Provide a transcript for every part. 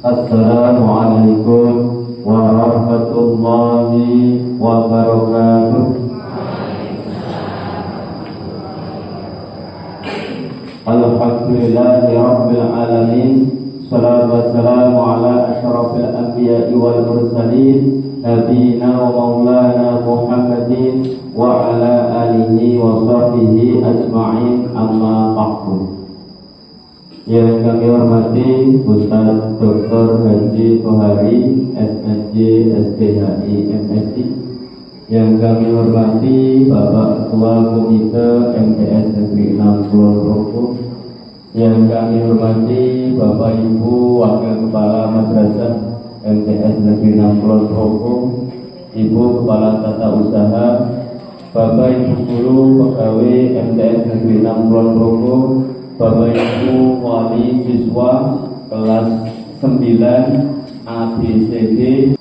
Assalamualaikum warahmatullahi wabarakatuh. Alhamdulillahi rabbil alamin. Salatu wassalamu ala asyrafil anbiya'i wal mursalin nabiyina wa maulana Muhammadin wa ala alihi wa sahbihi ajma'in, amma ba'du. Yang kami hormati Ustaz Dr. Haji Tohari, SSJ, SPHI, MSI. Yang kami hormati Bapak Ketua Komite MTS Negeri 6 Kulon Progo. Yang kami hormati Bapak Ibu Wakil Kepala Madrasah MTS Negeri 6 Kulon Progo, Ibu Kepala Tata Usaha, Bapak Ibu Guru Pegawai MTS Negeri 6 Kulon Progo, Bapak Ibu wali siswa kelas 9 ABCD.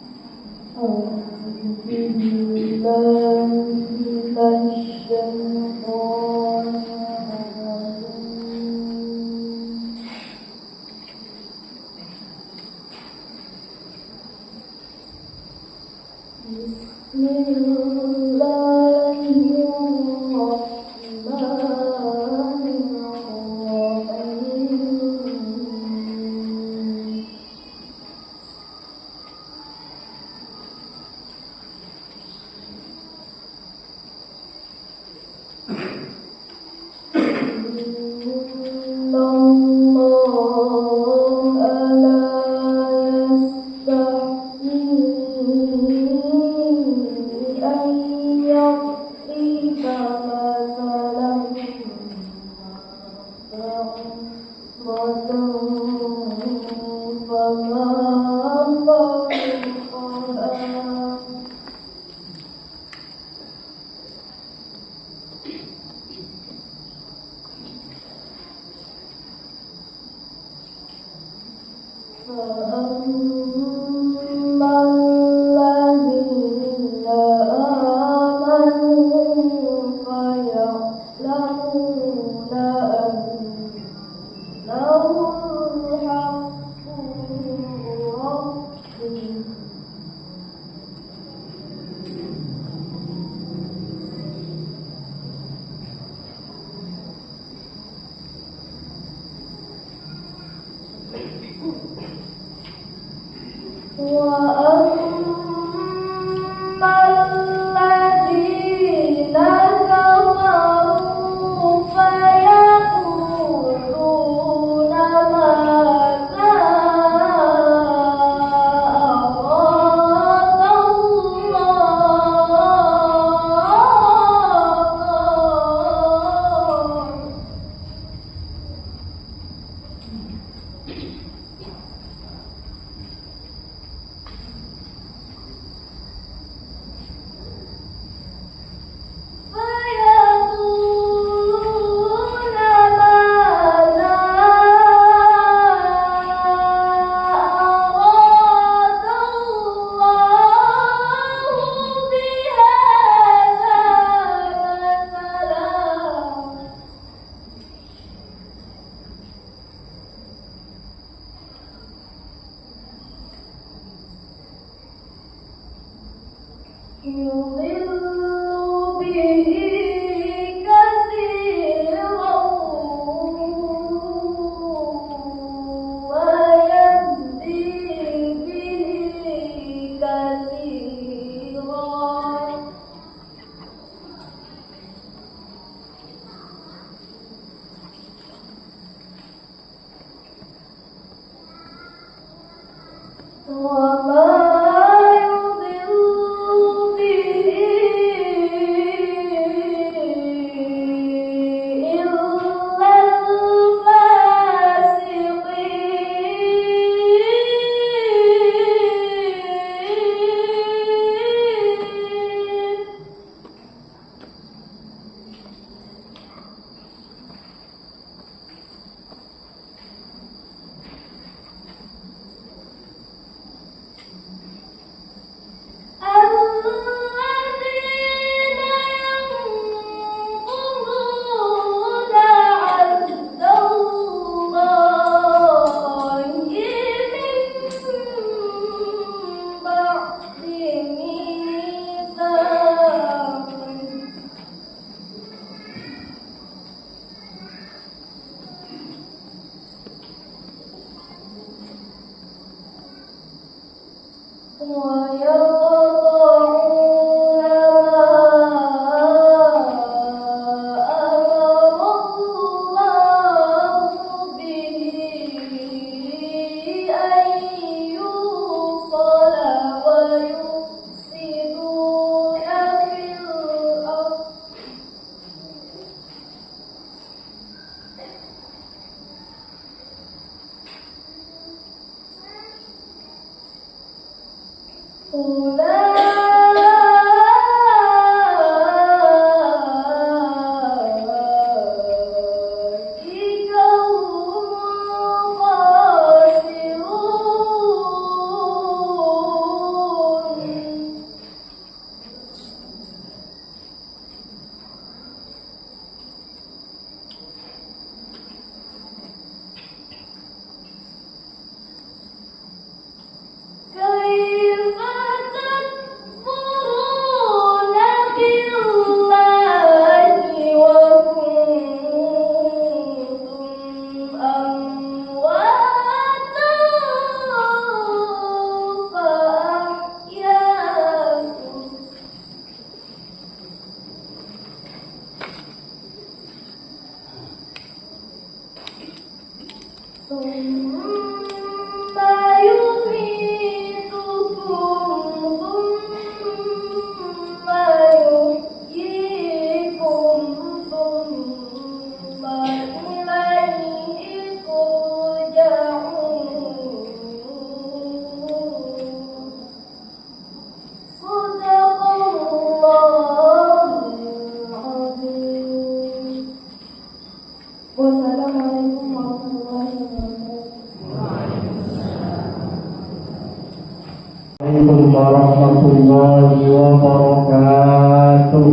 Warahmatullahi wabarakatuh.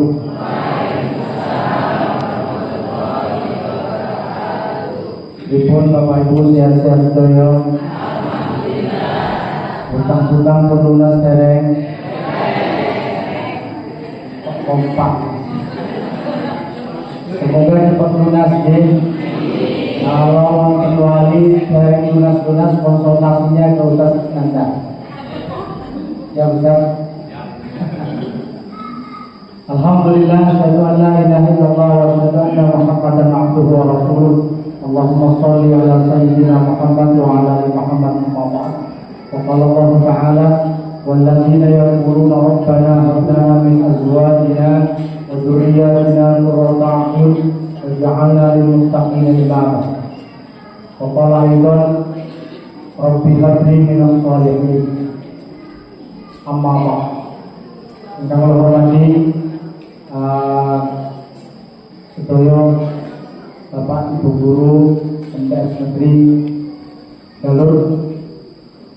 Dipun Bapak Ibu sehat-sehat sedaya. Utang-utang perlunas dereng. Kompak. Semoga cepat lunas deh. Kalau kecuali dereng lunas-lunas konsultasinya ke Ustaz Nanda. Ya Ustaz. Alhamdulillah, asyhadu an la ilaha illallah wa asyhadu anna Muhammadan abduhu wa rasuluh. Allahumma shalli ala sayyidina Muhammad wa ala ali Muhammad wa ba'd. Wa qala Allah ta'ala walladzina yaquluna rabbana hab lana min azwajina wa dhurriyyatina qurrata a'yun waj'alna lil muttaqina imama. Wa qala aidan rabbi hab li minas shalihin. Amma ba'd. Ingkang kula hormati sedaya Bapak Ibu Guru MTS Negeri Jalur,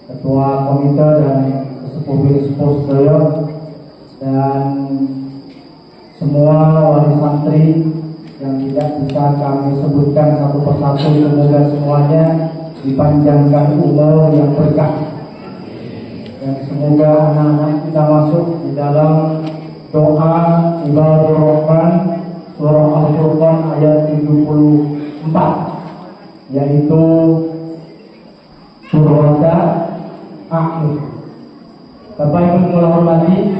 Ketua Komite dan Sesepuh sedaya, dan semua wali santri yang tidak bisa kami sebutkan satu persatu, semoga semuanya dipanjangkan umur yang berkah. Dan semoga anak-anak kita masuk di dalam doa Ibadur Rahman surah Al-Furqan ayat 74, yaitu surata akhir. Bapak Ibu yang hormati,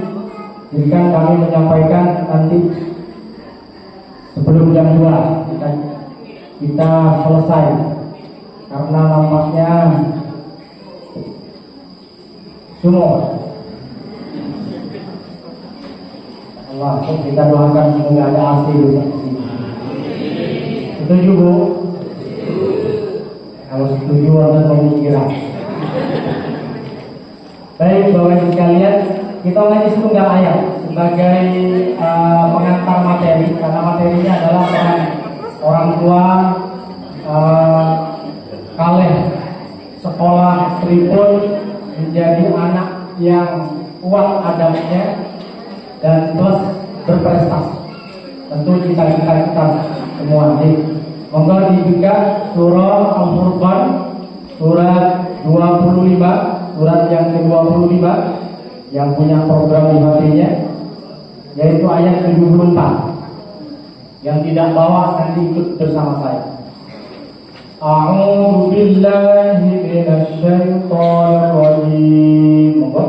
jika kami menyampaikan nanti sebelum jam 2 kita selesai, karena nampaknya semua Allah, kita doakan semoga ada AC di sini. Setuju Bu? Kalau setuju ada pemikiran. Baik Bapak Ibu sekalian, kita mulai setunggal ayat sebagai pengantar materi, karena materinya adalah orang tua kalih sekolah tripun menjadi anak yang kuat adabnya dan plus berprestasi. Tentu kita semua ini. Monggo dibuka surah Al-Furqan surat 25, surat yang ke-25 yang punya program di HP-nya, yaitu ayat ke-24. Yang tidak bawa nanti ikut bersama saya. A'udzu billahi minasy syaithanir rajim. Monggo.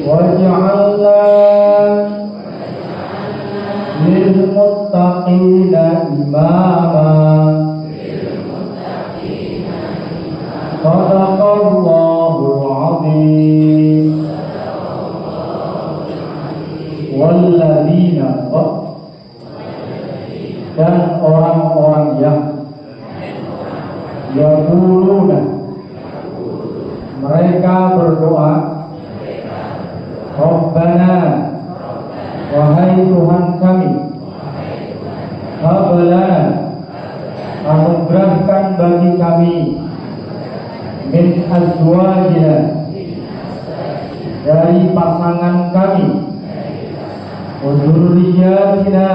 waj'alna lil muttaqina imama. Sadaqallahul azim. Walladzina, dan orang-orang yang yaquluna, mereka berdoa, Rabbana, wahai Tuhan kami, hablana, anugerahkan bagi kami, min azwajina, dari pasangan kami, wa dzurriyyatina,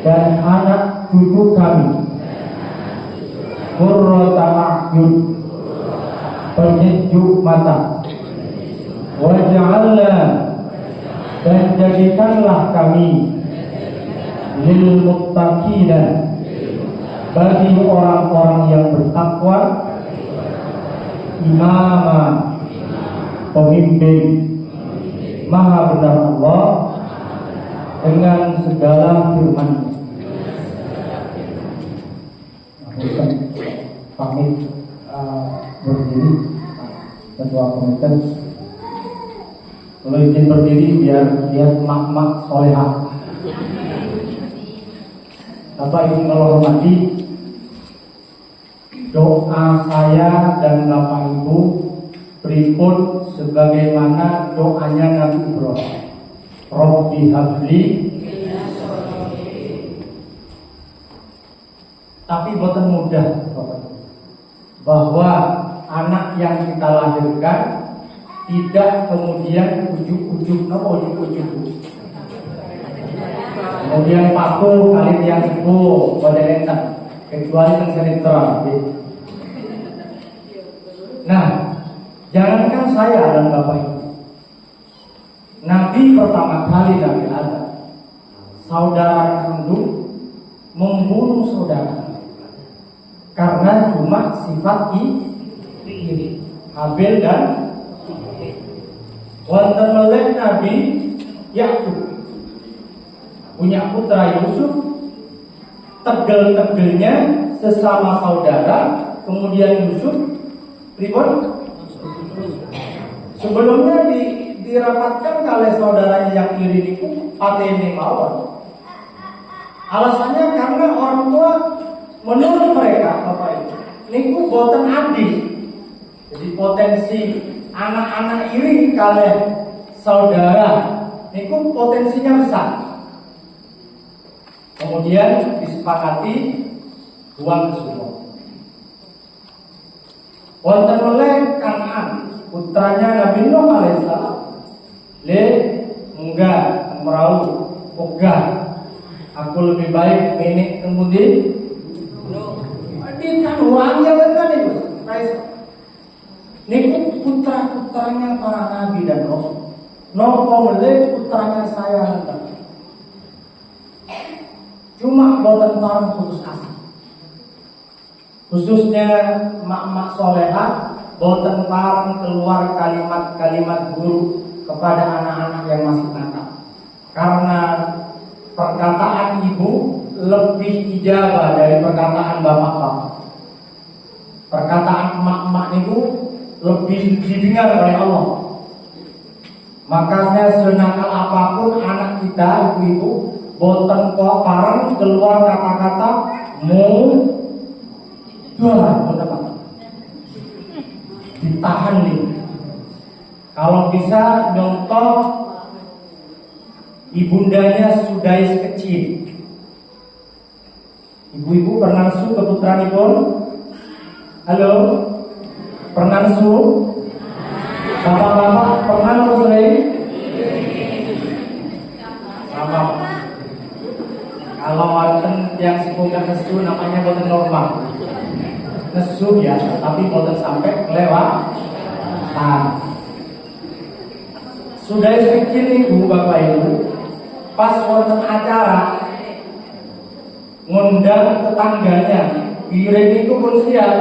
dan anak cucu kami, qurrata a'yun, penyejuk mata, waj'alna, dan jadikanlah kami, lil muttaqina, bagi orang-orang yang bertakwa, imama, pemimpin. Maha benar Allah dengan segala firman. Pamit berdiri, ketua komite. Kalau izin berdiri biar lihat mak-mak solehah. Bapak Ibu menghormati, doa saya dan Bapak Ibu berikut sebagaimana doanya Nabi Ibrahim. Rabbi habli. Tapi boten mudah, bahwa anak yang kita lahirkan tidak kemudian ujuk-ujuk, kemudian patuh kali yang sepuh pada entak, kecuali yang sering terang. Nah, jangankan saya dan Bapak Ibu, Nabi pertama kali Nabi Adam, saudara kandung membunuh saudara karena cuma sifat iri, Habil dan wonten meleh Nabi Yakub punya putra Yusuf, tegel-tegelnya sesama saudara, kemudian Yusuf ribut. Sebelumnya dirapatkan oleh saudaranya yang iri itu patene mawon. Alasannya karena orang tua menurut mereka Bapak Ibu niku boten adil. Jadi potensi anak-anak iri kalih saudara niku potensinya besar. Kemudian disepakati buang ke sumur. Wonten oleh Kan'an, putranya Nabi Nuh alaihissalam, le enggak merau ogah, aku lebih baik menik kemudian ini kan uangnya kan itu. Niku putra-putranya para nabi dan rasul. Nopo le putranya saya kan. Cuma boten tarung putus asa. Khususnya mak-mak solehah boten tarung keluar kalimat-kalimat guru kepada anak-anak yang masih nakal. Karena perkataan ibu lebih ijabah dari perkataan bapak-bapak. Perkataan emak-emak itu lebih didengar oleh Allah. Makanya senakal apapun anak kita, ibu, boten kok parang keluar kata-kata ditahan nih. Kalau bisa contoh ibundanya sudah kecil. Ibu-ibu pernah su ke putranipun? Halo? Pernah su? Bapak-bapak pernah sering? Sama. Kalau wonten yang sepuh nesu namanya boten normal. Nesu biasa, tapi boten sampai kelewat. Sudah kecil ibu bapak ibu, pas wonten acara ngundang tetangganya, piring itu pun siap.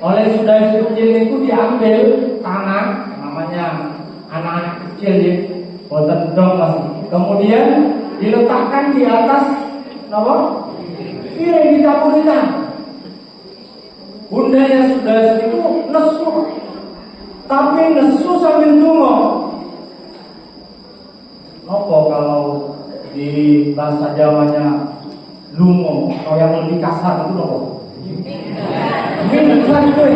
oleh saudara kecil itu diambil tanah namanya anak-anak kecil ya, boten dong masih. Kemudian diletakkan di atas apa? Piring ditaburkan. Bundanya saudara itu nesu, tapi nesu sambil dungo. Apa kalau di bahasa Jawanya lungo, kalau yang lebih kasar itu apa? Minggat gue.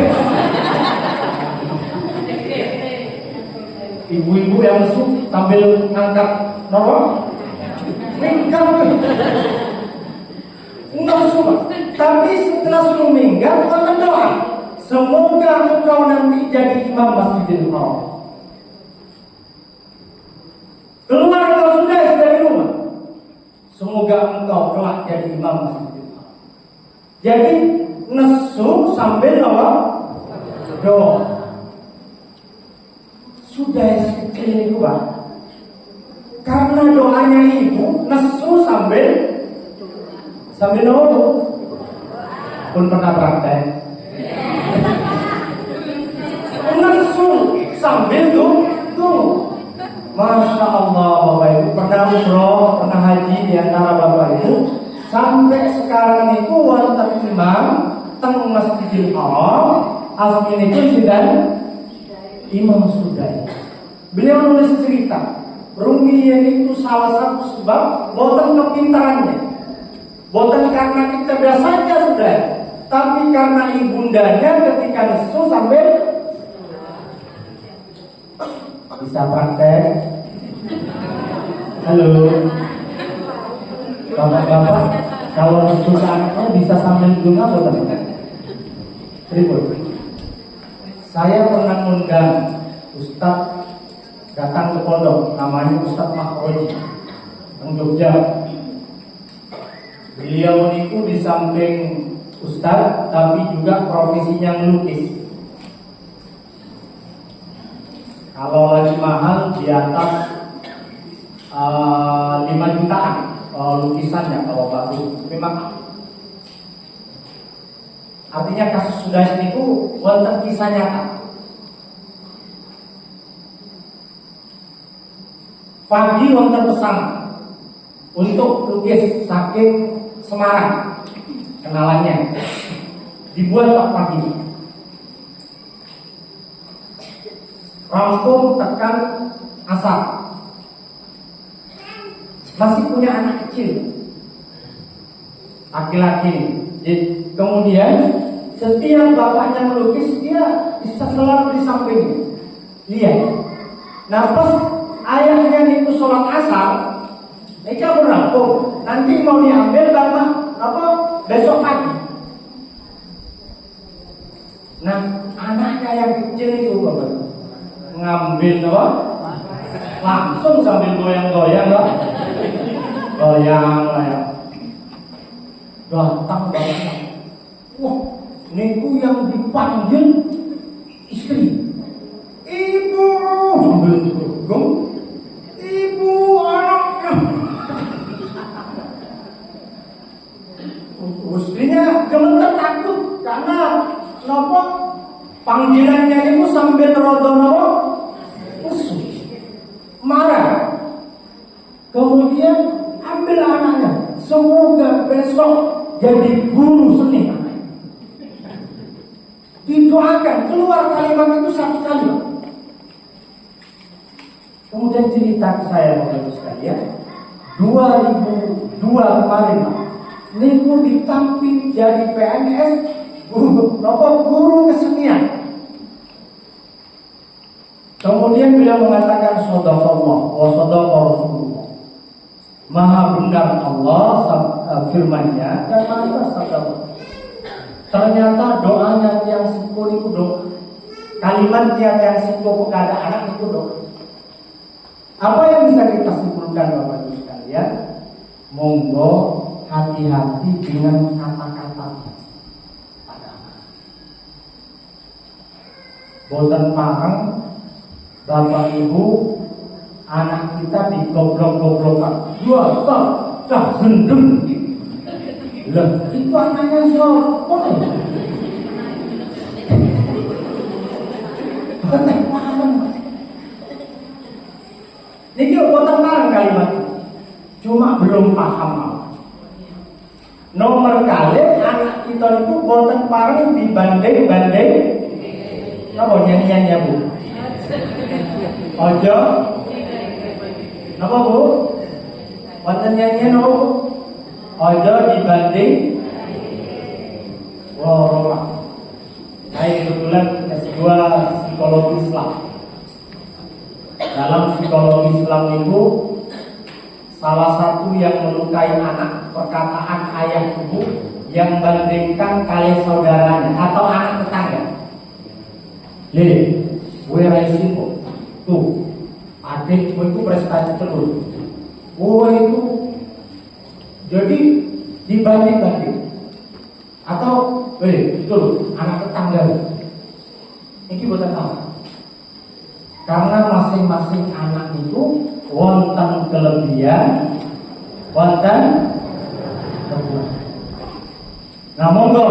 Ibu-ibu yang nesu sambil ngangkat nopo, minggat gue. Nesu, tapi setelah suruh minggat, akan doa. Semoga engkau nanti jadi imam Masjidil Haram. Keluar kalau sudah dari rumah. Semoga engkau kelak jadi imam Masjidil Haram. Jadi nesu sambil doa. Sudah sekali itu Pak. Karena doanya ibu nesu sambil doa. Pun pernah praktek. Nesu sambil doa. Masya Allah Bapak Ibu, pernah umroh, pernah haji di antara Bapak Ibu. Sampai sekarang itu wonten imam teng Masjidil Haram, asmine itu sudah Imam Sudai. Beliau nulis cerita, rumiyin itu salah satu sebab boten kepintarannya, boten karena kecerdasannya sudah, tapi karena ibundanya ketika nesu sambil bisa praktek. Halo Bapak-bapak, kalau nesu anaknya bisa sambil dunga atau tidak? Ribut. Saya pernah mengundang Ustadz datang ke pondok, namanya Ustadz Makroji di Jogja. Beliau itu di samping Ustadz, tapi juga profesinya melukis. Kalau lagi mahal di atas 5 jutaan lukisannya kalau bagus. Memang artinya kasus sudah itu wonten kisah nyata. Pagi wonten pesan untuk lukis saking Semarang kenalannya dibuat Pak pagi. Rampung tekan asar. Masih punya anak kecil, laki-laki. Kemudian setiap bapaknya melukis, dia bisa selalu di sampingnya. Lihat. Nah pas ayahnya itu sholat asar, mereka berampung. Nanti mau diambil besok pagi. Nah anaknya yang kecil itu bapak ngambil langsung sambil goyang-goyang goyang ya. Datang banget. Wah, niku yang dipanggil istri. Ibu sambil digong. Ibu anaknya. Istrinya gemeter takut karena napa panggilannya itu sambil rodo marah. Kemudian ambil anaknya. Semoga besok jadi guru seni. Didoakan, keluar kalimat itu satu kali. Kemudian cerita ke saya Bapak sekalian, 2002 kemarin, niku ditampil jadi PNS guru kesenian. Kemudian beliau mengatakan shadaqallah wa sadaqa Rasulullah. Maha benar Allah firman-Nya dan maha sabda. Ternyata doanya yang simpul itu doa. Kalimat yang simpul kepada anak itu doa. Apa yang bisa kita simpulkan Bapak Ibu sekalian? Monggo hati-hati dengan kata-kata pada anak. Boten parang Bapak Ibu anak kita digoblok-goblokan. Dua dah gendeng. Lah, itu anaknya siapa? Boten pareng. Niki boten pareng kalimat. Cuma belum paham. Nomor kali anak kita itu boten pareng dibanding-banding. Apa nyanyiannya Bu? Ojo. Napa Bu? Boten nyanyian apa Bu? Ojo dibanding. Wow, saya kebetulan S2 psikologi Islam. Dalam psikologi Islam itu salah satu yang melukai anak perkataan ayah ibu yang bandingkan kali saudaranya atau anak tetangga. Where is it? Tuh, adikmu itu prestasi terus. Itu jadi dibanding-banding. Atau itu anak tetangga. Ini bukan tahu. Karena masing-masing anak itu wonten kelebihan, wonten kekurangan. Nah, monggo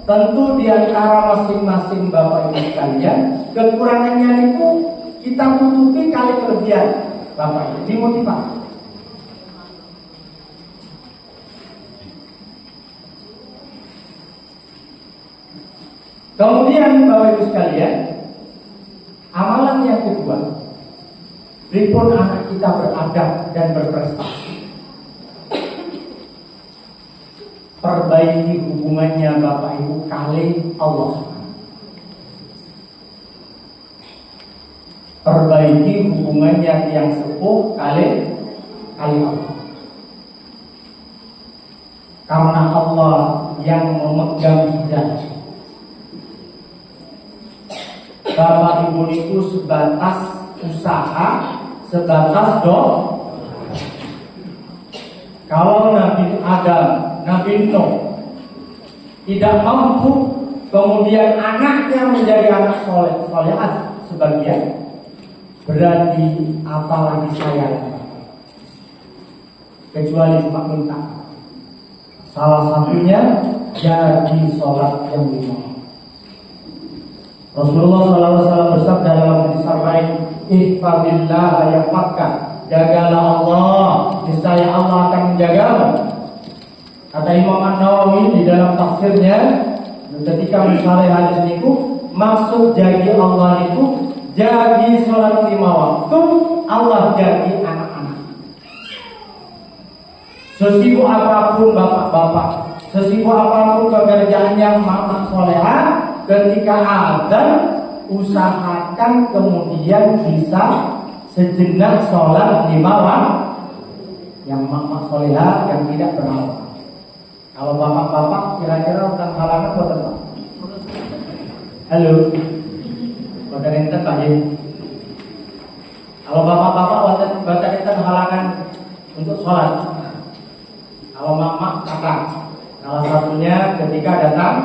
tentu di antara masing-masing Bapak Ibu sekalian, kekurangannya itu kita tutupi kali kelebihan Bapak Ibu. Dimotivasi. Kemudian Bapak Ibu sekalian, amalan yang kedua, pripun anak kita beradab dan berprestasi. Perbaiki hubungannya Bapak Ibu kali Allah. Perbaiki hubungannya yang sepuh kali Allah. Karena Allah yang memegang hidayah. Bapak Ibu itu sebatas usaha, sebatas doa. Kalau Nabi Adam, Nabi Nuh tidak mampu, kemudian anaknya menjadi anak solehan sebagian, berarti apalagi saya, kecuali cuma minta. Salah satunya jadi sholat yang lima. Rasulullah SAW bersabda dalam hadis lain, "Ihfazillah yahfazka." Jagalah Allah, niscaya Allah akan menjagamu. Kata Imam An-Nawawi di dalam tafsirnya, ketika misalnya hadis itu, maksud jagi Allah itu jagi sholat 5 waktu, Allah jagi anak-anak. Sesibuk apapun bapak-bapak, sesibuk apapun pekerjaannya mama soleha, ketika azan usahakan kemudian bisa sejenak sholat 5 waktu yang mama soleha yang tidak beramal. Kalau bapak-bapak kira-kira tentang halangan buat apa? Halo, buat enten Pak Yin. Kalau bapak-bapak buat enten halangan untuk sholat. Kalau mama kakak, salah satunya ketika datang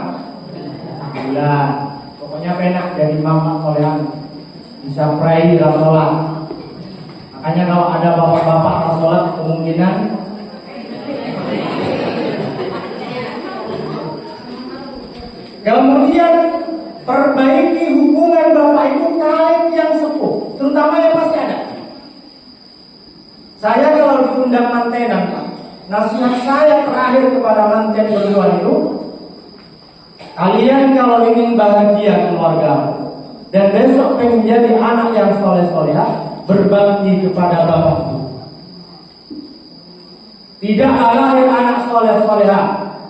bulan, pokoknya penak jadi mama solehan bisa pray dalam sholat. Makanya kalau ada bapak-bapak dalam sholat kemungkinan kemudian perbaiki hubungan bapak ibu kalian yang sepuh, terutama yang masih ada. Saya kalau diundang mantenan, nasihat saya terakhir kepada manten berdua itu, kalian kalau ingin bahagia keluarga dan besok pengen jadi anak yang soleh-solehah, berbakti kepada bapak ibu. Tidak lahir anak soleh-solehah,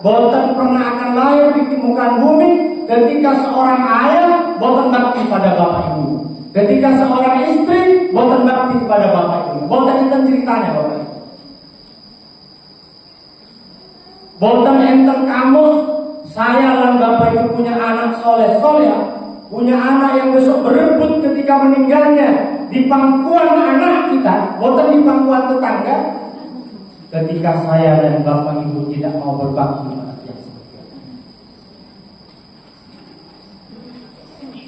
boten pernah akan lahir di permukaan bumi ketika seorang ayah boten bakti pada bapak ibu, ketika seorang istri boten bakti kepada bapak ibu. Boten enten ceritanya bapak ibu. Boten enten kamus saya dan bapak ibu punya anak soleh-soleh, punya anak yang besok berebut ketika meninggalnya di pangkuan anak kita, boten di pangkuan tetangga, ketika saya dan bapak ibu tidak mau berbakti pada yang seperti.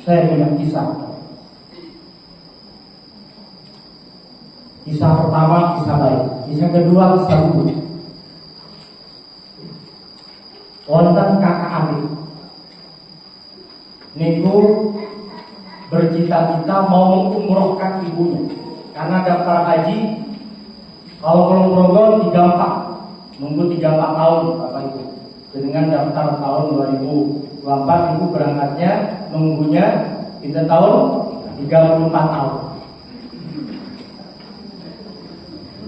Saya punya kisah. Kisah pertama kisah baik, kisah kedua kisah buruk. Wonten kakak adik niku bercita-cita mau mengumrohkan ibunya. Karena daftar haji kalau belum Grogol 34, nunggu 34 tahun Bapak Ibu. Dengan daftar tahun 2024 Ibu berangkatnya nunggunya kita tahun 34 tahun.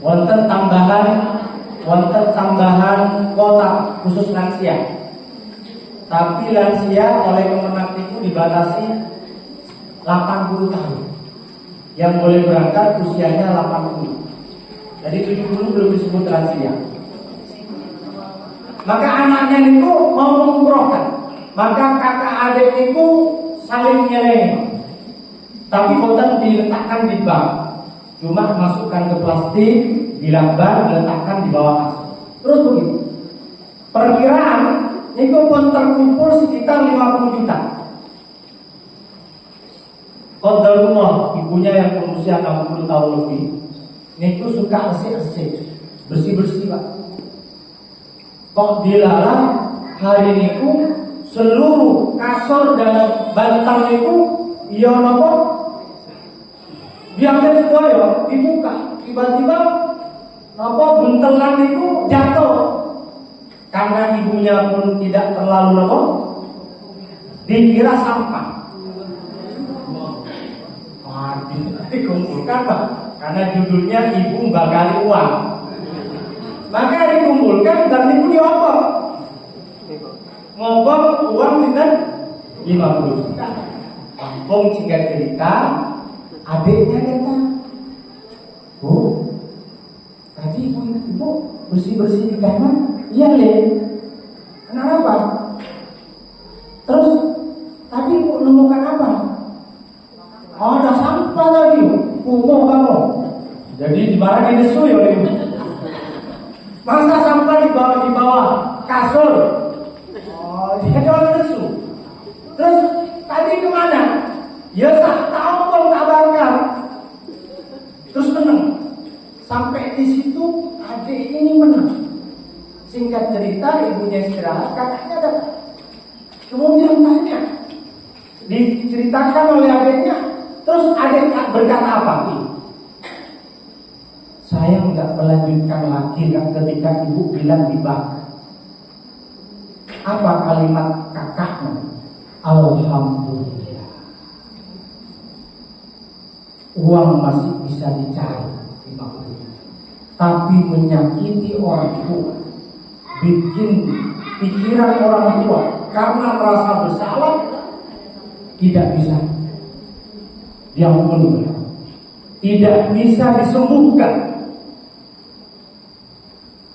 Wonten tambahan kuota khusus lansia. Tapi lansia oleh Kemenak itu dibatasi 80 tahun. Yang boleh berangkat usianya 80. Jadi 70 belum disebut lansia. Maka anaknya itu mau mengumrohkan. Maka kakak adik itu saling nyeleng. Tapi boten diletakkan di bank. Cuma masukkan ke plastik, dilakban, diletakkan di bawah kasur. Terus begitu. Perkiraan itu pun terkumpul sekitar 50 juta. Qadarullah, ibunya yang berusia 60 tahun lebih, itu suka resik-resik, bersih-bersih Pak. Kok dilarang hari itu seluruh kasur dan bantal itu iya nopo diambil semua ya, dibuka. Tiba-tiba nopo buntelan itu jatuh. Karena ibunya pun tidak terlalu nopo dikira sampah. Dikumpulkan Pak, karena judulnya ibu bakal uang. Maka dikumpulkan dan ibu diopor. Ngobong uang dengan 50 juta. Kampung singkat cerita, adiknya datang. Bu, tadi ibu bersih-bersih di kamar. Iya Le. Kenapa? Terus tadi ibu nemukan apa? Oh, ada sampah tadi. Kumuh kamu. Jadi dimarahin nesu ya ibu. Masa sampah di bawah kasur. Oh, dia jual nesu. Terus tadi kemana? Ya tak tahu pun tak bakal. Terus menang. Sampai di situ adik ini menang. Singkat cerita ibunya istirahat, kakaknya datang. Kemudian tanya, diceritakan oleh adiknya. Terus adik berkata apa? Saya nggak melanjutkan lagi ketika ibu bilang dibakar. Apa kalimat kakaknya? Alhamdulillah. Uang masih bisa dicari, tapi menyakiti orang tua, bikin pikiran orang tua karena merasa bersalah, tidak bisa diampuni, tidak bisa disembuhkan.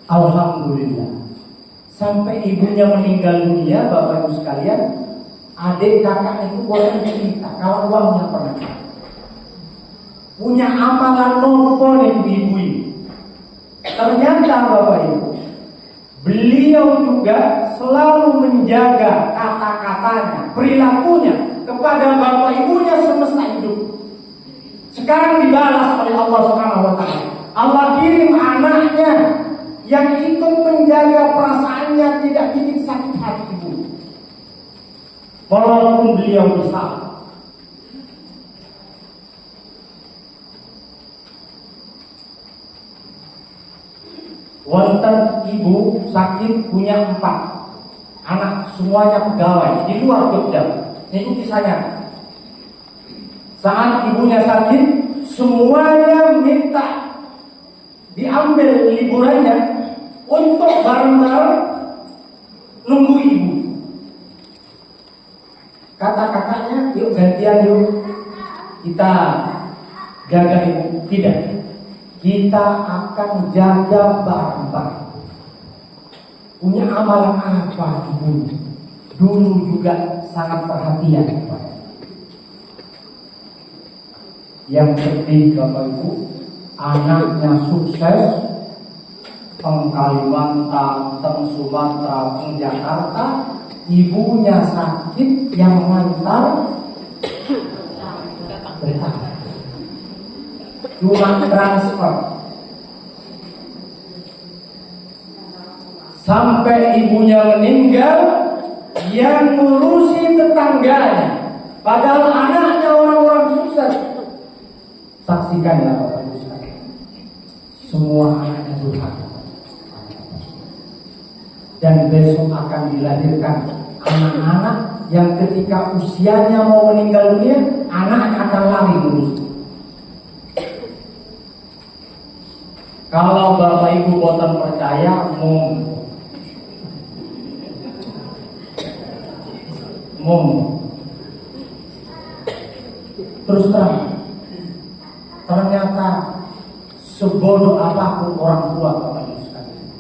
Alhamdulillah. Sampai ibunya meninggal dunia, Bapak Ibu sekalian, adik kakak itu boleh cerita kalau uangnya pernah punya amalan nopo ibu ini. Ternyata Bapak Ibu, beliau juga selalu menjaga kata-katanya, perilakunya kepada bapak ibunya semesta hidup. Sekarang dibalas oleh Allah Subhanahu wa taala. Allah kirim anaknya yang ikut menjaga perasaannya, tidak bikin sakit hati ibu. Walaupun beliau bersalah. Wonten ibu sakit punya 4 anak, semuanya pegawai di luar Jogja. Ini kisahnya. Saat ibunya sakit, semuanya minta diambil liburannya untuk bareng-bareng nunggu ibu. Kata kakaknya, yuk gantian yuk, kita jaga ibu. Tidak, kita akan jaga bareng-bareng. Punya amalan apa ibu? Dulu juga sangat perhatian. Yang penting Bapak Ibu, anaknya sukses, teng Kalimantan, teng Sumatera, teng Jakarta, ibunya sakit, yang ngantar betah. Cuma transfer. Sampai ibunya meninggal, yang ngurusi tetangganya, Padahal anaknya orang-orang sukses. Saksikan ya Bapak Ibu sekalian. Semua anaknya durhaka. Dan besok akan dilahirkan anak-anak yang ketika usianya mau meninggal dunia, anak akan lari lulus. Kalau Bapak Ibu boten percaya, terus terang, ternyata sebodoh apapun orang tua Bapak Ibu sekalian,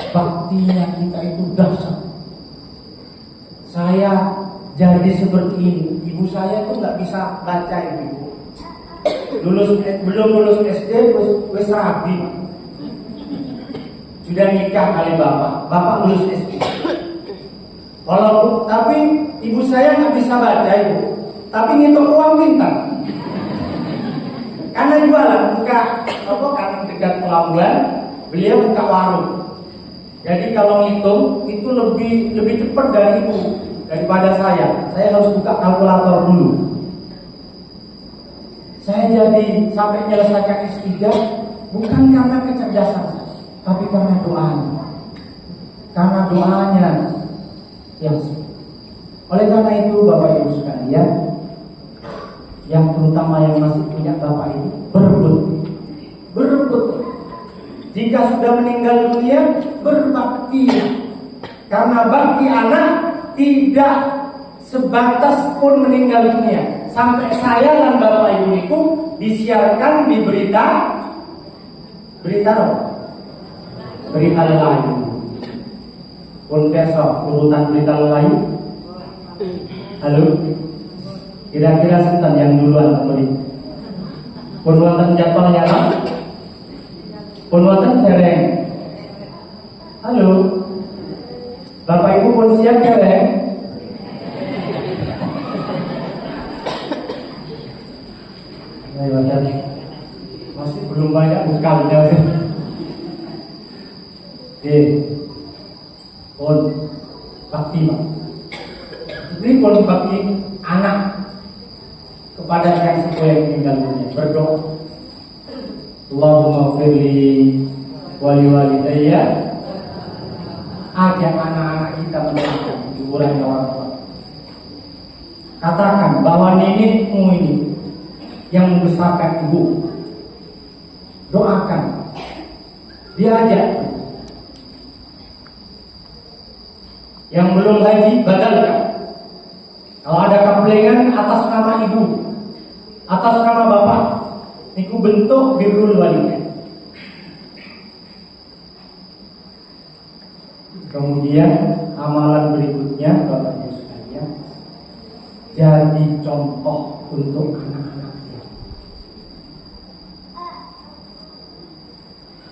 baktinya kita itu dahsyat. Saya jadi seperti ini, ibu saya tuh nggak bisa baca ibu. Belum lulus SD, wis rabi. Sudah nikah kali bapak lulus SD. Walaupun tapi ibu saya nggak bisa baca ibu, tapi ngitung uang pintar. Karena jualan karena dekat pelabuhan, beliau buka warung. Jadi kalau ngitung itu lebih cepat dari ibu daripada saya. Saya harus buka kalkulator dulu. Saya jadi sampai menyelesaikan S3 bukan karena kecerdasan saya, tapi karena doanya. Karena doanya yang oleh karena itu Bapak Ibu sekalian, yang terutama yang masih punya bapak ibu, berebut. Jika sudah meninggal dunia, berbakti. Karena bakti anak tidak sebatas pun meninggal dunia. Sampai saya dan bapak ibu itu disiarkan di berita lain. Pun besok urutan berita lain. Halo, kira-kira sinten yang duluan kembali? Pun wonten jadwalnya apa? Pun wonten dereng. Halo, bapak ibu pun siap dereng? Masih belum banyak bekalnya sih. Pun bakti Pak. Ini pun bakti anak kepada yang sesuai meninggal dunia. Berdoa, Allahumma firli wali walidayya. Ajak anak-anak kita mendoakan kuburan orang tua. Katakan bahwa nenekmu ini yang membesarkan ibu, doakan, diajak. Yang belum haji, badalkan. Kalau ada kabelengan atas nama ibu, atas nama bapak, niku bentuk birrul walidain. Kemudian amalan berikutnya Bapak Ibu sekalian, jadi contoh untuk anak-anaknya.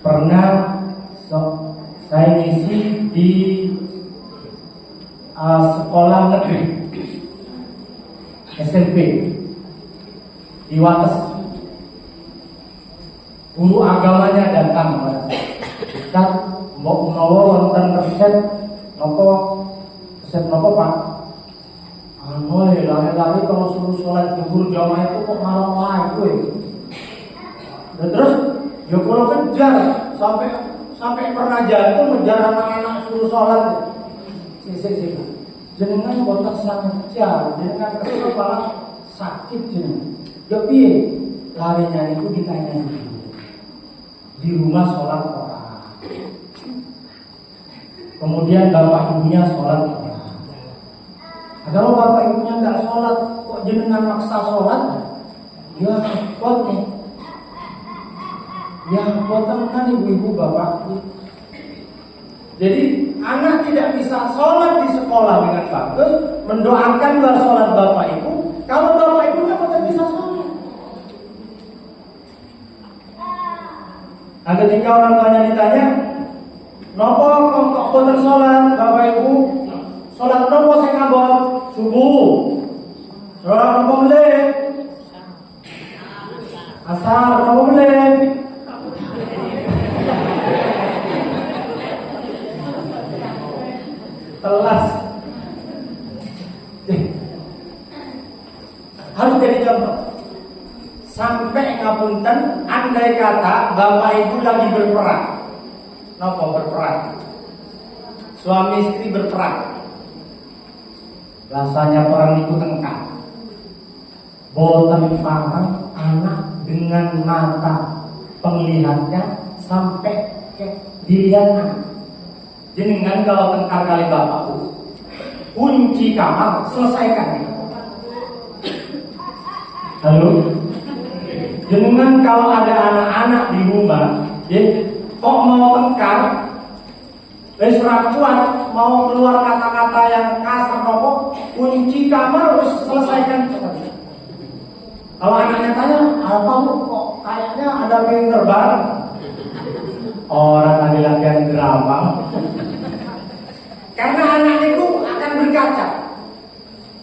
Pernah saya ngisi di sekolah negeri SMP di Wates. Guru agamanya datang kepada saya. Ustaz, mbok menawa wonten resep napa Pak? Lari-lari kalau suruh sholat zuhur jamaah itu kok malah lagu ya. Dan terus ya kalau kejar sampai pernah jatuh ngejar anak-anak suruh sholat. Sik. Jenengan botak saja, jenengan kesel kepala sakit jenengan. Ya piye? Larinya itu ditanya di rumah sholat orang. Kemudian bapak ibunya sholat orang. Nah, kalau bapak ibunya nggak sholat, kok jenengan maksa sholat? Ya repot nih. Ya repot kan ibu-ibu bapak. Jadi anak tidak bisa sholat di sekolah dengan bagus, mendoakan bahwa sholat bapak ibu. Kalau bapak ibunya tidak bisa sholat. Nah, ketika orang tuanya ditanya, nopo kok boten sholat bapak ibu? Sholat nopo sing abot? Subuh. Sholat nopo meneh? Asar nopo meneh? Telas. jadi contoh. Sampai ngapunten, andai kata bapak ibu lagi berperang. Napa berperang? Suami istri berperang. Rasanya perang itu tengkar. Boten paham anak dengan mata penglihatnya sampai dilihat anak. Jenengan kalau tengkar kali bapakku, kunci kamar, selesaikan. Halo? Jenengan kalau ada anak-anak di rumah, ya, kok mau tengkar, wis ra kuat, mau keluar kata-kata yang kasar nopo, kunci kamar harus selesaikan. Kalau anaknya tanya, apa kok kayaknya ada yang terbang? Orang tadi latihan drama. Karena anak itu akan berkaca.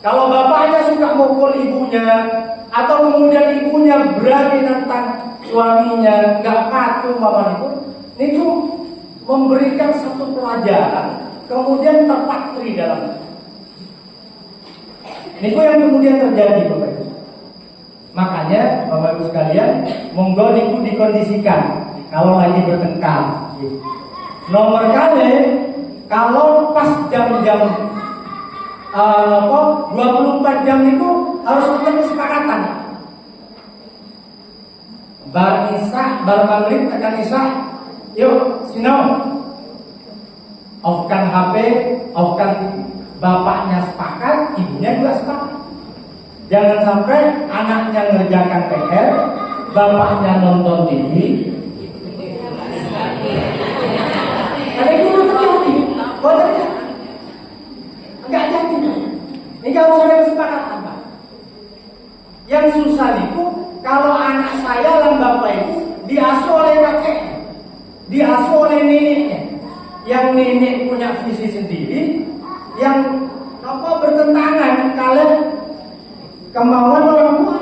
Kalau bapaknya suka mukul ibunya, atau kemudian ibunya berani tentang suaminya, nggak patuh bapak itu memberikan satu pelajaran, kemudian terpatri dalam. Ini yang kemudian terjadi bapak ibu. Makanya bapak ibu sekalian, monggo niku dikondisikan kalau lagi bertengkar. Nomor kali kalau pas jam-jam 24 jam itu harus punya kesepakatan. Bar Isya, bar Maghrib akan Isya, yuk sinau. Offkan HP, offkan TV. Bapaknya sepakat, ibunya juga sepakat. Jangan sampai anaknya ngerjakan PR, bapaknya nonton TV. Ada yang nonton TV, boleh? Enggak jadi. Ini kalau saya kesepakatan Pak. Yang susah itu kalau anak saya dan bapak itu diasuh oleh kakek, diasuh oleh neneknya. Yang nenek punya visi sendiri, yang bertentangan kalian kemauan orang tua.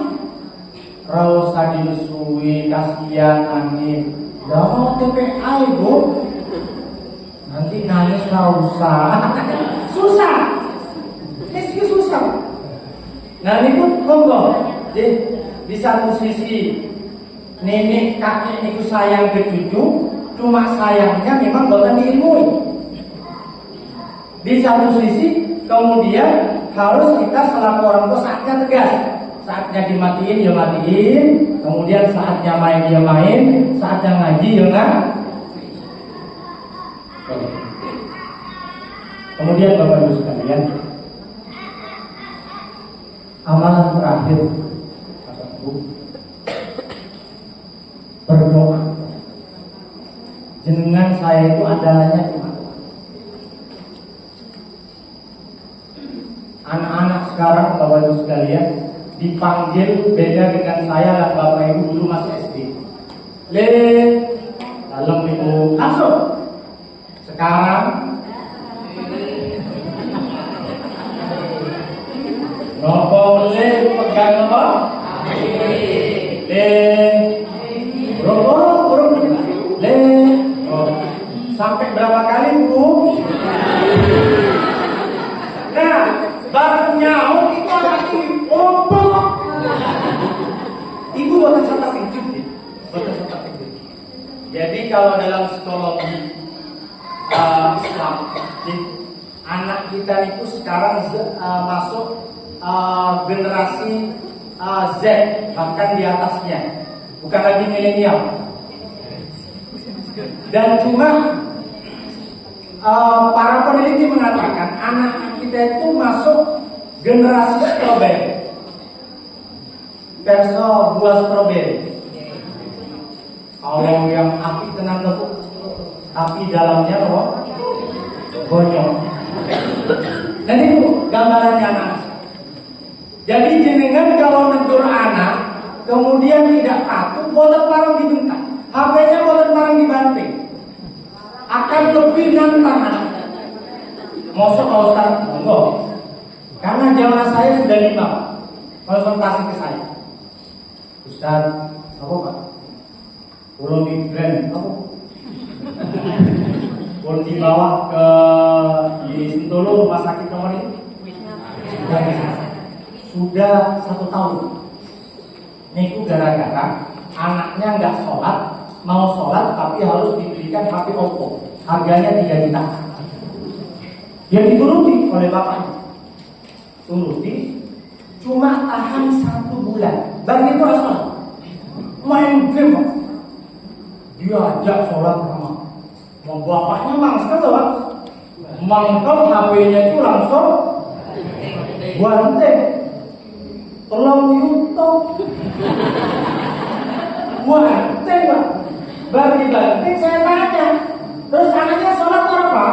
Rasa diusui, kasihan angin. Jangan TPA ibu. Nanti nangis usah. Susah. Ini susah. Nah ini pun monggo. Di satu sisi nenek kakek itu sayang ke cucu, cuma sayangnya memang bukan diilmui. Di satu sisi kemudian harus kita selaku orang tua saatnya tegas. Saatnya dimatiin ya matiin, kemudian saatnya main ya main, saatnya ngaji ya ngaji. Kemudian Bapak Ibu sekalian, amalan terakhir berdoa. Jenengan saya itu adalahnya cuma anak-anak sekarang Bapak Ibu sekalian dipanggil beda dengan saya dan Bapak Ibu dulu masih SD. Dalam ibu langsung. Sekarang nopo pegang apa? Sampai berapa kali Bu? Nah, baru nyaut itu ada ibu. Ibu bukan satu pintu. Jadi kalau dalam psikologi Islam, anak kita itu sekarang masuk generasi Z, bahkan di atasnya, bukan lagi milenial. Dan cuma para peneliti mengatakan anak kita itu masuk generasi stroberi, perso buah stroberi. Kalau yang api tenang tuh, tapi dalamnya loh bonyok. Dan itu gambarannya anak. Jadi jenengan kalau negur anak, kemudian tidak patuh, boleh parang dibentak, HP-nya boleh parang dibanting, akan lebih nantang anak. Mosok Pak Ustaz, enggak. Karena jamaah saya sudah 5 konsultasi ke saya. Ustaz, apa Pak? Belum migrain, apa? Belum dibawa ke di Sentolo rumah sakit nomor ini. Sudah 1 tahun Niku gara-gara anaknya nggak sholat, mau sholat tapi harus dibelikan HP Oppo, harganya 3 juta. Dia dituruti oleh bapaknya, turuti, cuma tahan 1 bulan. Bagi itu sholat, main game, diajak sholat sama. Mau bapaknya mangsa loh, mangkal HP-nya itu langsung banting, tolong YouTube, banting Pak. Bagi banting saya tanya, terus anaknya sholat apa?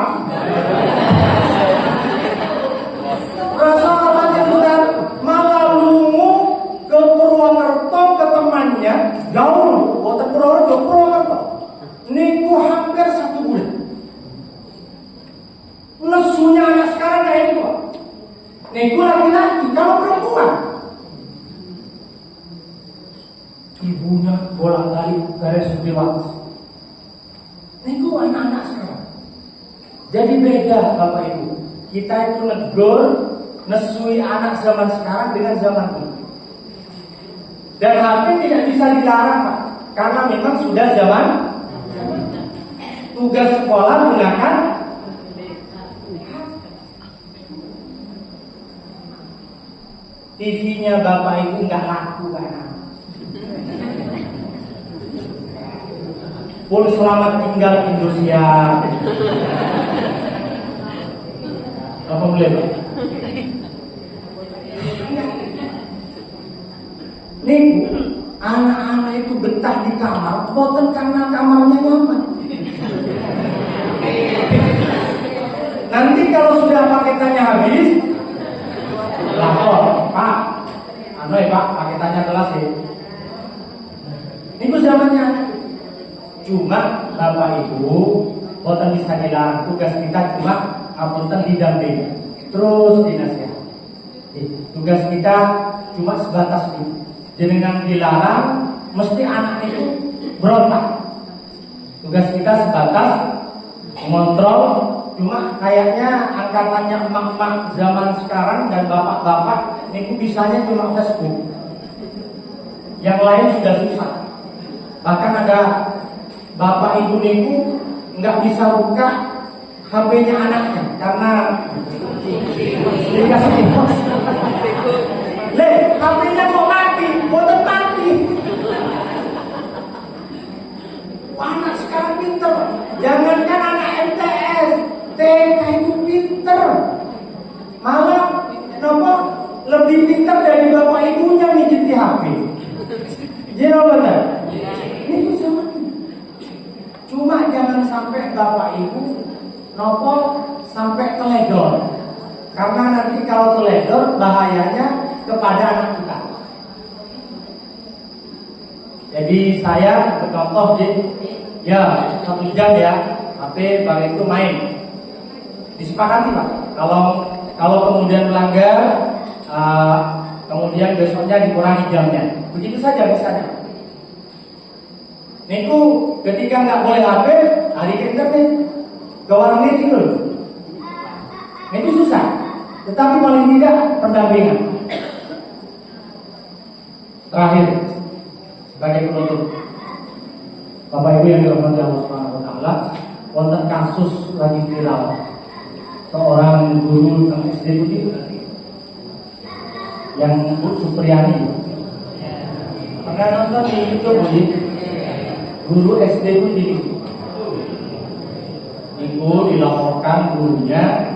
Rasa sholatnya bukan malah lungu ke Purwokerto ke temannya, jauh, kota Purwokerto. Niku hampir 1 bulan. Nesunya anak sekarang kayak ini kok. Niku laki-laki, kalau perempuan ibunya bolak-balik beres waktu. Niku anak-anak sekarang. Jadi beda Bapak Ibu. Kita itu negur, nesui anak zaman sekarang dengan zaman dulu. Dan HP tidak bisa dilarang Pak, karena memang sudah zaman. Tugas sekolah gunakan TV-nya Bapak Ibu nggak laku kan? Pun selamat tinggal Indosiar. Apa boleh Pak? Nih, anak-anak itu betah di kamar, bukan karena kamarnya nyaman. Nanti kalau sudah paketannya habis, lapor, Pak. Pak, paketannya kelas ya. Itu zamannya. Cuma Bapak Ibu, bukan bisa dilarang. Tugas kita cuma apunten didampingi, terus dinasihati. Tugas kita cuma sebatas itu. Dengan dilarang, mesti anak itu berontak. Tugas kita sebatas mengontrol. Cuma kayaknya angkatannya emak-emak zaman sekarang dan bapak-bapak ini bisanya cuma Facebook. Yang lain sudah susah. Bahkan ada bapak ibu niku nggak bisa buka HP-nya anaknya karena dikasih bos. HP-nya mau mati, boten mati. Anak sekarang pinter. Jangankan anak MTS, TK itu pinter. Malah lebih pinter dari bapak ibunya mijit di HP. Iya benar. Ini sama. Cuma jangan sampai bapak ibu sampai teledor. Karena nanti kalau teledor bahayanya kepada anak kita. Jadi saya bercontoh ya 1 jam ya HP bang itu main. Disepakati Pak. Kalau kemudian melanggar, kemudian besoknya dikurangi jamnya. Begitu saja misalnya. Niku ketika nggak boleh HP, hari ke internet, ke warung meeting dulu. Itu susah. Tetapi paling tidak pendampingan. Terakhir, sebagai penutup, Bapak Ibu yang dirahmati Allah Subhanahu wa taala, wonten kasus lagi viral. Seorang guru tentang SD itu yang Bu Supriyani. Pernah nonton di YouTube Bu? Guru SD itu itu dilaporkan gurunya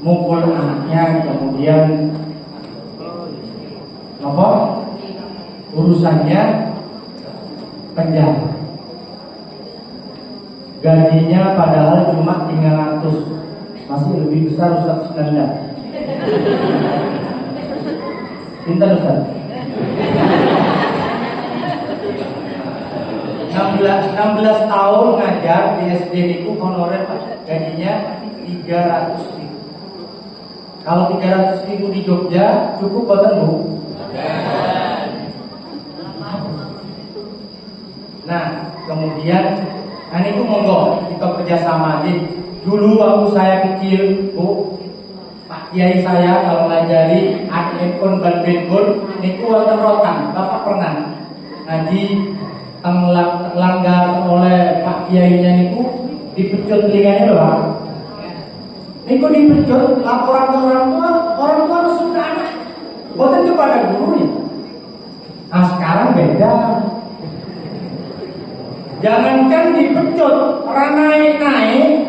mukul anaknya, kemudian urusannya penjara. Gajinya padahal cuma 300, masih lebih besar Ustaz Sukanda. Pintar Ustaz. 16 tahun ngajar di SD niku honorer gajinya 300.000. Kalau 300.000 di Jogja cukup boten Bu? Nah, kemudian itu monggo kita kerjasama aja. Dulu waktu saya kecil Bu, Pak Kiai saya kalau ngajari ekon badminton niku wonten rotan. Bapak pernah ngaji langgar oleh Pak Kiainya niku dipecut telinganya doang. Niku dipecut laporan ke orang tua sudah anak. Boten kepada gurunya. Nah sekarang beda. Jangankan dipecut, naik,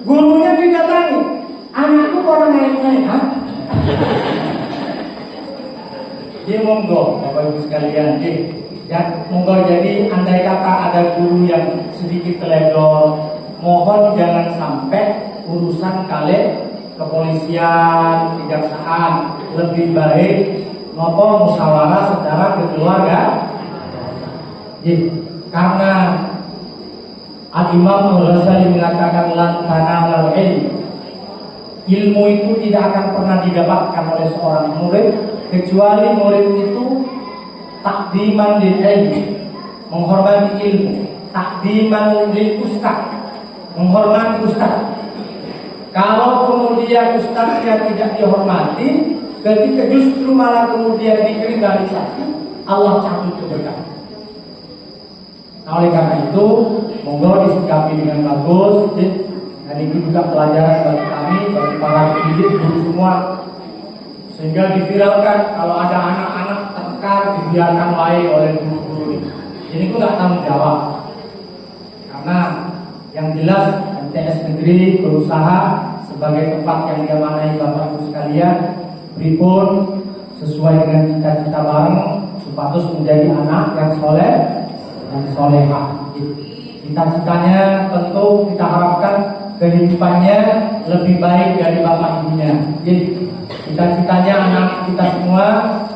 gurunya didatangi. Anakku orang naik, ha? Dia monggo, Bapak Ibu sekalian, ya monggo. Jadi andai kata ada guru yang sedikit teledor, mohon jangan sampai urusan kalian kepolisian, kejaksaan, lebih baik nopo musyawarah secara kekeluarga. Karena Al-Imam Al-Ghazali mengatakan lan tanalul ilmu itu tidak akan pernah didapatkan oleh seorang murid kecuali murid itu takdiman lil ilmi, menghormati ilmu, takdiman lil ustaz, menghormati ustaz. Kalau kemudian ustaznya tidak dihormati, ketika justru malah kemudian dikriminalisasi, Allah cabut keberkahan. Nah, oleh karena itu, monggo disikapi dengan bagus. Dan ini juga pelajaran bagi kami, bagi para pendidik, guru semua, sehingga diviralkan kalau ada anak-anak tengkar dibiarkan wae oleh guru-guru ini. Ini pun nggak tanggung jawab, karena yang jelas MTS Negeri berusaha sebagai tempat yang diamanai Bapak Ibu sekalian, pripun sesuai dengan cita-cita bareng supados menjadi anak yang soleh dan solehah. Cita-citanya tentu kita harapkan kehidupannya lebih baik dari bapak ibunya. Cita-citanya anak kita semua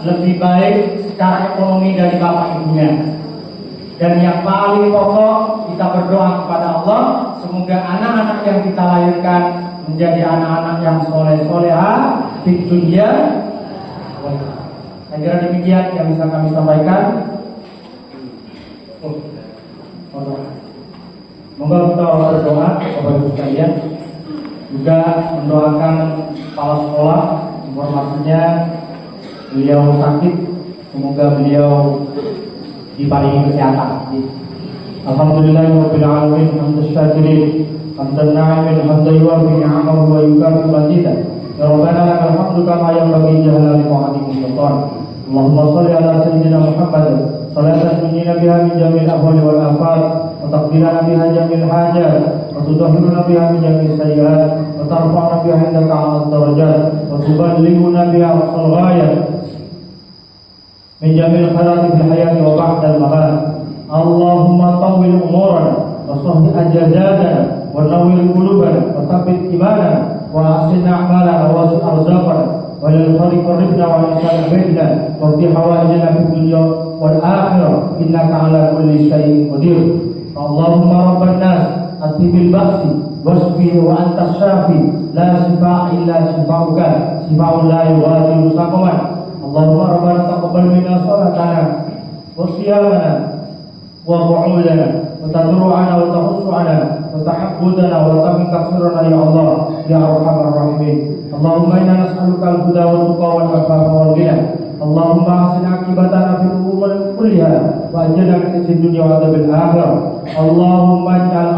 lebih baik secara ekonomi dari bapak ibunya. Dan yang paling pokok kita berdoa kepada Allah, semoga anak-anak yang kita lahirkan menjadi anak-anak yang soleh-solehah di dunia. Saya kira demikian yang bisa kami sampaikan. Moga kita berdoa kepada Ibu sekalian, juga mendoakan kepala sekolah, informasinya beliau sakit, semoga beliau diparingi kesehatan. Alhamdulillahirabbil alamin, hamdal syakirin, hamdan na'imin, hamdan yuwafi ni'amahu wa yukafi mazidah. Ya Rabbana lakal hamdu kama yanbaghi jalali wa'ali sultan. Allahumma shalli ala sayyidina Muhammad salatan tunjina biha min jamil ahwali wal afat, wa taqdirana biha jamil hajat, wa tudahhiruna biha min jamil sayyiat, wa tarfa'una biha indaka 'ala darajat, wa tuballighuna biha aqsal ghayat min jamil khairati fil hayati wa ba'dal mamat. Allahumma tawwil umurana wa sahih ajazana wa nawwir qulubana wa thabbit imanana wa ahsin a'malana wa wasi' arzaqana wa lil khairi qarribna wa ihsan bainana wa fi hawaijina fid dunya wal akhirah innaka 'ala kulli syai'in qadir. Allahumma rabban nas atibil ba'si wasfi wa anta syafi la shifa'a illa shifa'uka shifa'un la yughadiru saqaman. Allahumma rabbana taqabbal minna salatana wa siyamana wa qu'udana wa tadru'ana wa tahussu'ana wa tahabbudana wa tamin ya Allah ya arhamar rahimin. Allahumma inna nas'aluka al-huda wal tuqa wal afafa wal ghina. Allahumma ahsin aqibatana fil umuri kulliha wa ajirna min khizyi dunya wa adzabil akhirah. Allahumma ij'al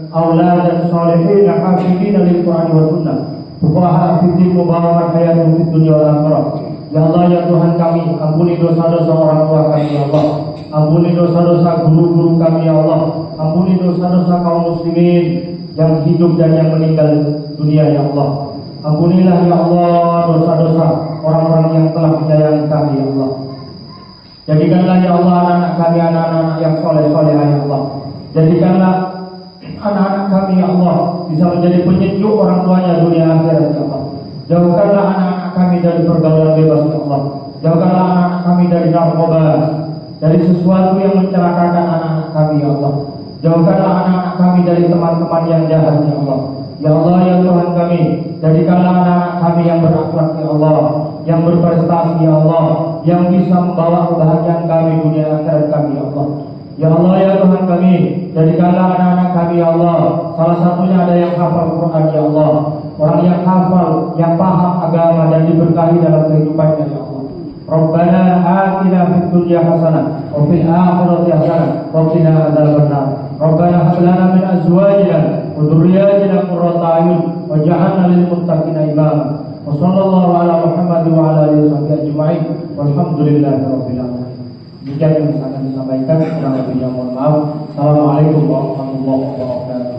auladan shalihin hafidina lil Qur'ani wa sunnah. Fuqaha fi din mubarakat hayatun fid dunya wal akhirah. Ya Allah ya Tuhan kami, ampuni dosa-dosa orang tua kami ya Allah. Ampuni dosa-dosa guru-guru kami ya Allah. Ampuni dosa-dosa kaum muslimin yang hidup dan yang meninggal dunia ya Allah. Ampunilah ya Allah dosa-dosa orang-orang yang telah menyayangi kami ya Allah. Jadikanlah ya Allah anak-anak kami anak-anak yang soleh-soleh ya Allah. Jadikanlah anak-anak kami ya Allah bisa menjadi penyejuk orang tuanya dunia akhirat ya Allah. Jauhkanlah anak-anak kami dari pergaulan bebas ya Allah. Jauhkanlah anak-anak kami dari narkoba, dari sesuatu yang mencelakakan anak-anak kami ya Allah. Jauhkanlah anak-anak kami dari teman-teman yang jahat ya Allah. Ya Allah ya Tuhan kami, jadikanlah anak-anak kami yang berakhlak ya Allah, yang berprestasi ya Allah, yang bisa membawa kebahagiaan kami dunia akhirat kami ya Allah. Ya Allah ya Tuhan kami, jadikanlah anak-anak kami ya Allah, salah satunya ada yang hafal Quran ya Allah, orang yang hafal, yang paham agama dan diberkahi dalam kehidupannya ya Allah. Rabbana atina fid dunya hasanah wa fil akhirati hasanah wa qina adzabannar. Rabbana hab lana min azwajina wa dhurriyyatina qurrata a'yun waj'alna lil muttaqina imama. Wa sallallahu ala Muhammad wa ala alihi washabbihi ajma'in. Walhamdulillahi rabbil alamin. Demikian yang akan disampaikan, kurang lebihnya mohon maaf. Assalamualaikum warahmatullahi wabarakatuh.